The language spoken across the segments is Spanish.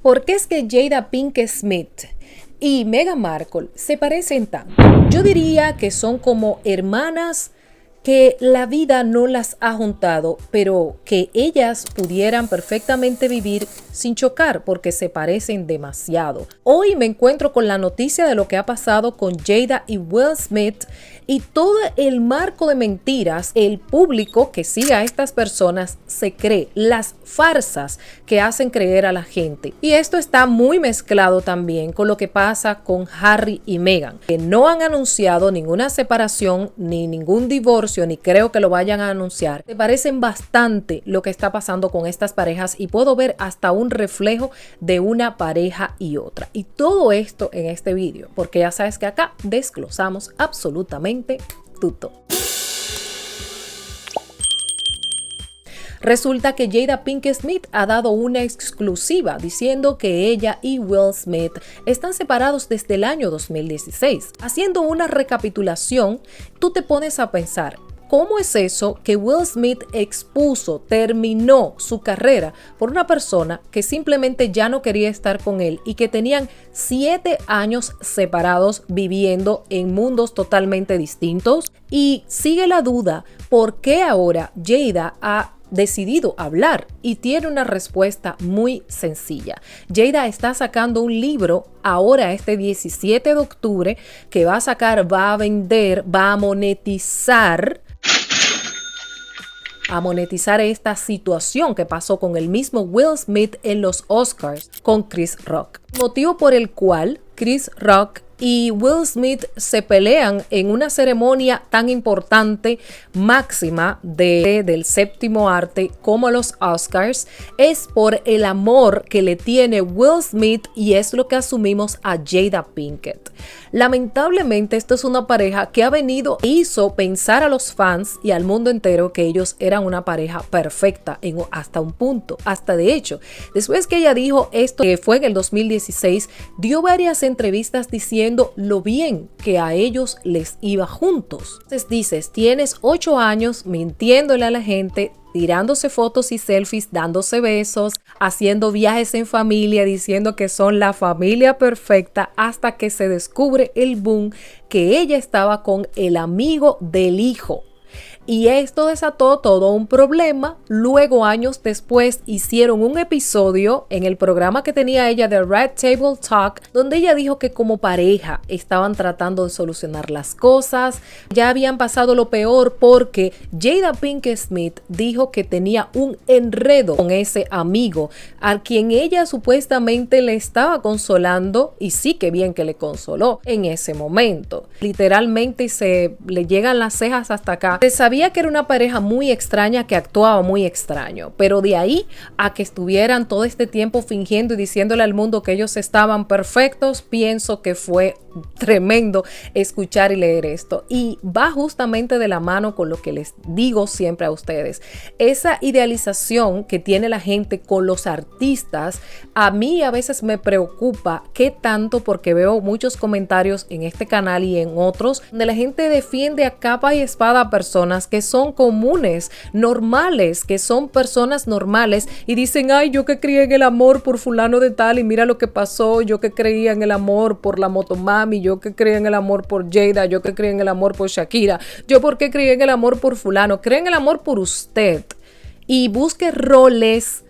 ¿Por qué es que Jada Pinkett Smith y Meghan Markle se parecen tanto? Yo diría que son como hermanas que la vida no las ha juntado, pero que ellas pudieran perfectamente vivir sin chocar porque se parecen demasiado. Hoy me encuentro con la noticia de lo que ha pasado con Jada y Will Smith y todo el marco de mentiras. El público que sigue a estas personas se cree, las farsas que hacen creer a la gente. Y esto está muy mezclado también con lo que pasa con Harry y Meghan, que no han anunciado ninguna separación ni ningún divorcio, ni creo que lo vayan a anunciar. Se parecen bastante lo que está pasando con estas parejas y puedo ver hasta un reflejo de una pareja y otra. Y todo esto en este vídeo, porque ya sabes que acá desglosamos absolutamente todo. Resulta que Jada Pinkett Smith ha dado una exclusiva diciendo que ella y Will Smith están separados desde el año 2016. Haciendo una recapitulación, tú te pones a pensar, ¿cómo es eso que Will Smith terminó su carrera por una persona que simplemente ya no quería estar con él y que tenían 7 años separados viviendo en mundos totalmente distintos? Y sigue la duda, ¿por qué ahora Jada ha decidido hablar? Y tiene una respuesta muy sencilla. Jada está sacando un libro ahora este 17 de octubre que va a sacar, va a vender, va a monetizar esta situación que pasó con el mismo Will Smith en los Oscars con Chris Rock. Motivo por el cual Chris Rock y Will Smith se pelean en una ceremonia tan importante, máxima del séptimo arte como los Oscars, es por el amor que le tiene Will Smith y es lo que asumimos a Jada Pinkett. Lamentablemente esto es una pareja que hizo pensar a los fans y al mundo entero que ellos eran una pareja perfecta hasta un punto. Hasta de hecho, después que ella dijo esto, que fue en el 2016, dio varias entrevistas diciendo lo bien que a ellos les iba juntos. Entonces dices, tienes 8 años mintiéndole a la gente, tirándose fotos y selfies, dándose besos, haciendo viajes en familia, diciendo que son la familia perfecta, hasta que se descubre el boom que ella estaba con el amigo del hijo. Y esto desató todo un problema. Luego, años después, hicieron un episodio en el programa que tenía ella de Red Table Talk, donde ella dijo que como pareja estaban tratando de solucionar las cosas. Ya habían pasado lo peor porque Jada Pinkett Smith dijo que tenía un enredo con ese amigo a quien ella supuestamente le estaba consolando, y sí que bien que le consoló en ese momento. Literalmente se le llegan las cejas hasta acá. Se sabía que era una pareja muy extraña, que actuaba muy extraño, pero de ahí a que estuvieran todo este tiempo fingiendo y diciéndole al mundo que ellos estaban perfectos, pienso que fue tremendo escuchar y leer esto. Y va justamente de la mano con lo que les digo siempre a ustedes. Esa idealización que tiene la gente con los artistas, a mí a veces me preocupa qué tanto, porque veo muchos comentarios en este canal y en otros donde la gente defiende a capa y espada a personas que son comunes, normales, que son personas normales y dicen, ay, yo que creía en el amor por fulano de tal y mira lo que pasó, yo que creía en el amor por la motomami, yo que creía en el amor por Jada, yo que creía en el amor por Shakira, yo porque creía en el amor por fulano. Cree en el amor por usted y busque roles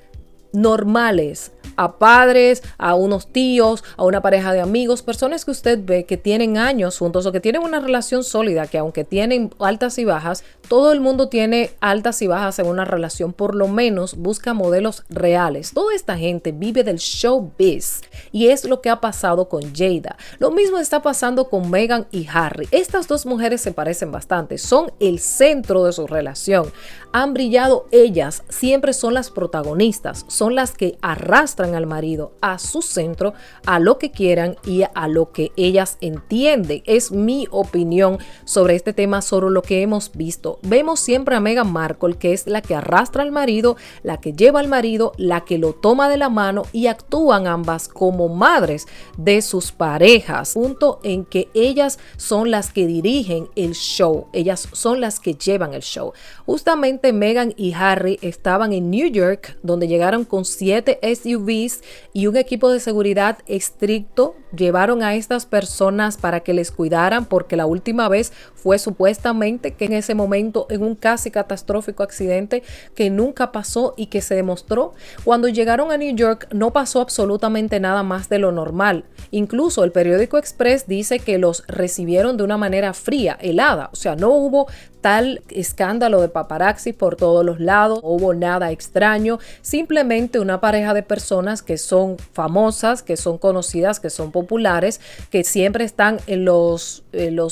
normales, a padres, a unos tíos, a una pareja de amigos, personas que usted ve que tienen años juntos o que tienen una relación sólida, que aunque tienen altas y bajas, todo el mundo tiene altas y bajas en una relación, por lo menos busca modelos reales. Toda esta gente vive del showbiz y es lo que ha pasado con Jada. Lo mismo está pasando con Meghan y Harry. Estas dos mujeres se parecen bastante, son el centro de su relación. Han brillado ellas, siempre son las protagonistas, son las que arrastran al marido a su centro, a lo que quieran y a lo que ellas entienden. Es mi opinión sobre este tema, sobre lo que hemos visto. Vemos siempre a Meghan Markle, que es la que arrastra al marido, la que lleva al marido, la que lo toma de la mano y actúan ambas como madres de sus parejas. Punto en que ellas son las que dirigen el show, ellas son las que llevan el show. Justamente Meghan y Harry estaban en New York, donde llegaron con 7 SUVs y un equipo de seguridad estricto. Llevaron a estas personas para que les cuidaran, porque la última vez fue supuestamente que en ese momento, en un casi catastrófico accidente que nunca pasó y que se demostró, cuando llegaron a New York no pasó absolutamente nada más de lo normal. Incluso el periódico Express dice que los recibieron de una manera fría, helada, o sea, no hubo tal escándalo de paparazzi por todos los lados, no hubo nada extraño, simplemente una pareja de personas que son famosas, que son conocidas, que son populares, que siempre están en los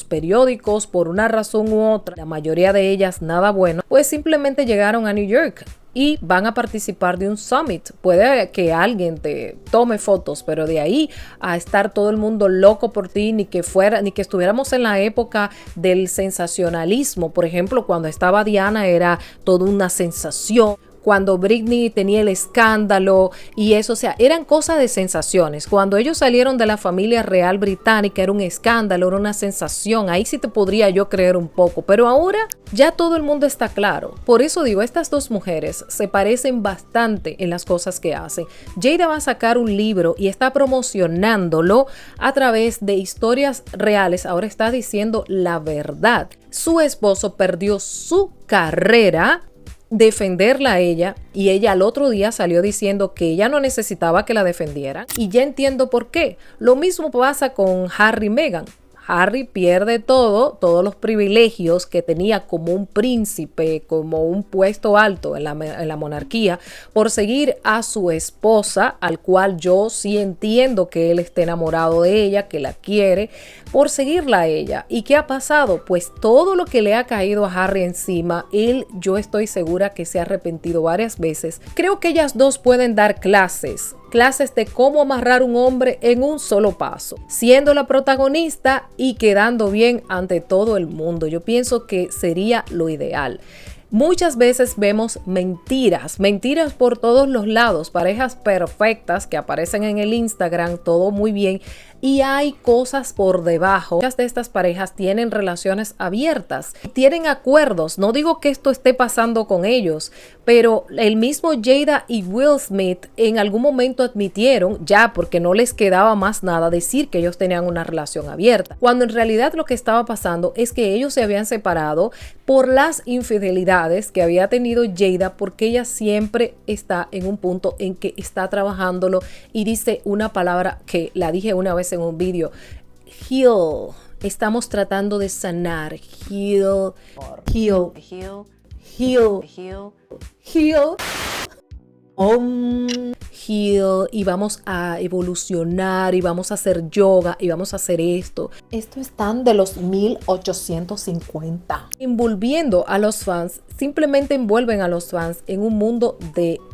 periódicos por una razón u otra, la mayoría de ellas nada bueno, pues simplemente llegaron a New York y van a participar de un summit. Puede que alguien te tome fotos, pero de ahí a estar todo el mundo loco por ti, ni que estuviéramos en la época del sensacionalismo. Por ejemplo, cuando estaba Diana era toda una sensación. Cuando Britney tenía el escándalo y eso, o sea, eran cosas de sensaciones. Cuando ellos salieron de la familia real británica era un escándalo, era una sensación. Ahí sí te podría yo creer un poco, pero ahora ya todo el mundo está claro. Por eso digo, estas dos mujeres se parecen bastante en las cosas que hacen. Jada va a sacar un libro y está promocionándolo a través de historias reales. Ahora está diciendo la verdad. Su esposo perdió su carrera, defenderla a ella, y ella al otro día salió diciendo que ella no necesitaba que la defendieran, y ya entiendo por qué. Lo mismo pasa con Harry y Meghan. Harry pierde todos los privilegios que tenía como un príncipe, como un puesto alto en la monarquía, por seguir a su esposa, al cual yo sí entiendo que él esté enamorado de ella, que la quiere, por seguirla a ella. ¿Y qué ha pasado? Pues todo lo que le ha caído a Harry encima, yo estoy segura que se ha arrepentido varias veces. Creo que ellas dos pueden dar clases de cómo amarrar un hombre en un solo paso, siendo la protagonista y quedando bien ante todo el mundo. Yo pienso que sería lo ideal. Muchas veces vemos mentiras por todos los lados, parejas perfectas que aparecen en el Instagram, todo muy bien, y hay cosas por debajo. Muchas de estas parejas tienen relaciones abiertas, tienen acuerdos. No digo que esto esté pasando con ellos, pero el mismo Jada y Will Smith en algún momento admitieron, ya porque no les quedaba más nada, decir que ellos tenían una relación abierta, cuando en realidad lo que estaba pasando es que ellos se habían separado por las infidelidades que había tenido Jada, porque ella siempre está en un punto en que está trabajándolo y dice una palabra que la dije una vez en un vídeo: heal. Estamos tratando de sanar. Heal, heal, heal, heal, heal. Heal, y vamos a evolucionar y vamos a hacer yoga y vamos a hacer esto. Esto es tan de los 1850. Envolviendo a los fans, simplemente envuelven a los fans en un mundo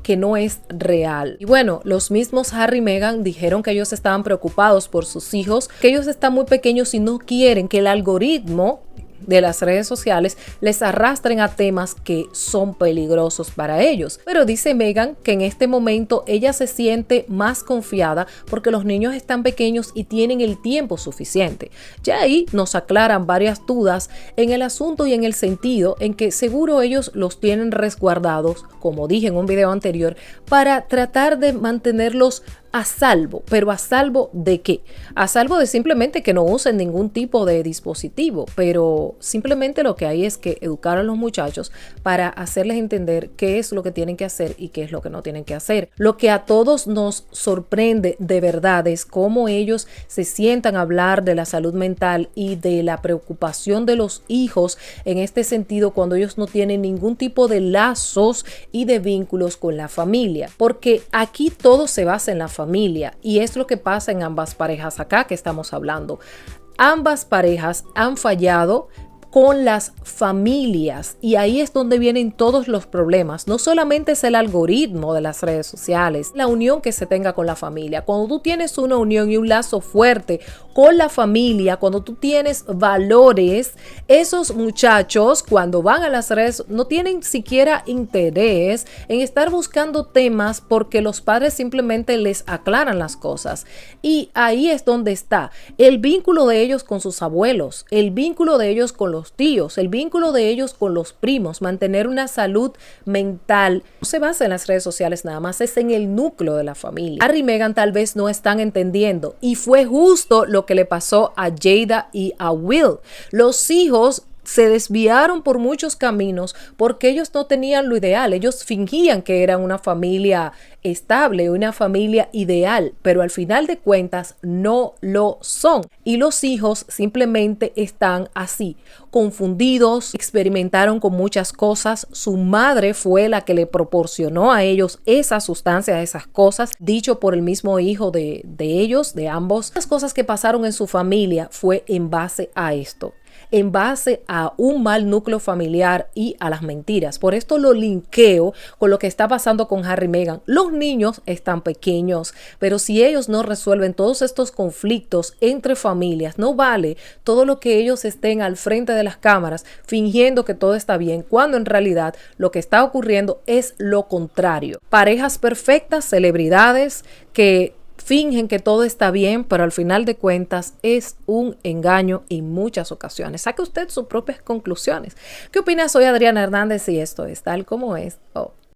que no es real. Y bueno, los mismos Harry y Meghan dijeron que ellos estaban preocupados por sus hijos, que ellos están muy pequeños y no quieren que el algoritmo de las redes sociales les arrastren a temas que son peligrosos para ellos. Pero dice Meghan que en este momento ella se siente más confiada porque los niños están pequeños y tienen el tiempo suficiente. Ya ahí nos aclaran varias dudas en el asunto y en el sentido en que seguro ellos los tienen resguardados, como dije en un video anterior, para tratar de mantenerlos a salvo. ¿Pero a salvo de qué? A salvo de simplemente que no usen ningún tipo de dispositivo, pero simplemente lo que hay es que educar a los muchachos para hacerles entender qué es lo que tienen que hacer y qué es lo que no tienen que hacer. Lo que a todos nos sorprende de verdad es cómo ellos se sientan a hablar de la salud mental y de la preocupación de los hijos en este sentido, cuando ellos no tienen ningún tipo de lazos y de vínculos con la familia, porque aquí todo se basa en la familia, y es lo que pasa en ambas parejas acá que estamos hablando. Ambas parejas han fallado con las familias, y ahí es donde vienen todos los problemas. No solamente es el algoritmo de las redes sociales, la unión que se tenga con la familia. Cuando tú tienes una unión y un lazo fuerte con la familia, cuando tú tienes valores, esos muchachos cuando van a las redes no tienen siquiera interés en estar buscando temas, porque los padres simplemente les aclaran las cosas. Y ahí es donde está el vínculo de ellos con sus abuelos, el vínculo de ellos con los los tíos, el vínculo de ellos con los primos, mantener una salud mental. No se basa en las redes sociales nada más, es en el núcleo de la familia. Harry y Meghan tal vez no están entendiendo y fue justo lo que le pasó a Jada y a Will. Los hijos se desviaron por muchos caminos porque ellos no tenían lo ideal. Ellos fingían que eran una familia estable, una familia ideal, pero al final de cuentas no lo son. Y los hijos simplemente están así, confundidos, experimentaron con muchas cosas. Su madre fue la que le proporcionó a ellos esa sustancia, esas cosas, dicho por el mismo hijo de ellos, de ambos. Las cosas que pasaron en su familia fue en base a esto, en base a un mal núcleo familiar y a las mentiras. Por esto lo linkeo con lo que está pasando con Harry y Meghan. Los niños están pequeños, pero si ellos no resuelven todos estos conflictos entre familias, no vale todo lo que ellos estén al frente de las cámaras fingiendo que todo está bien, cuando en realidad lo que está ocurriendo es lo contrario. Parejas perfectas, celebridades que fingen que todo está bien, pero al final de cuentas es un engaño en muchas ocasiones. Saque usted sus propias conclusiones. ¿Qué opina? Soy Adriana Hernández y esto es Tal Como Es.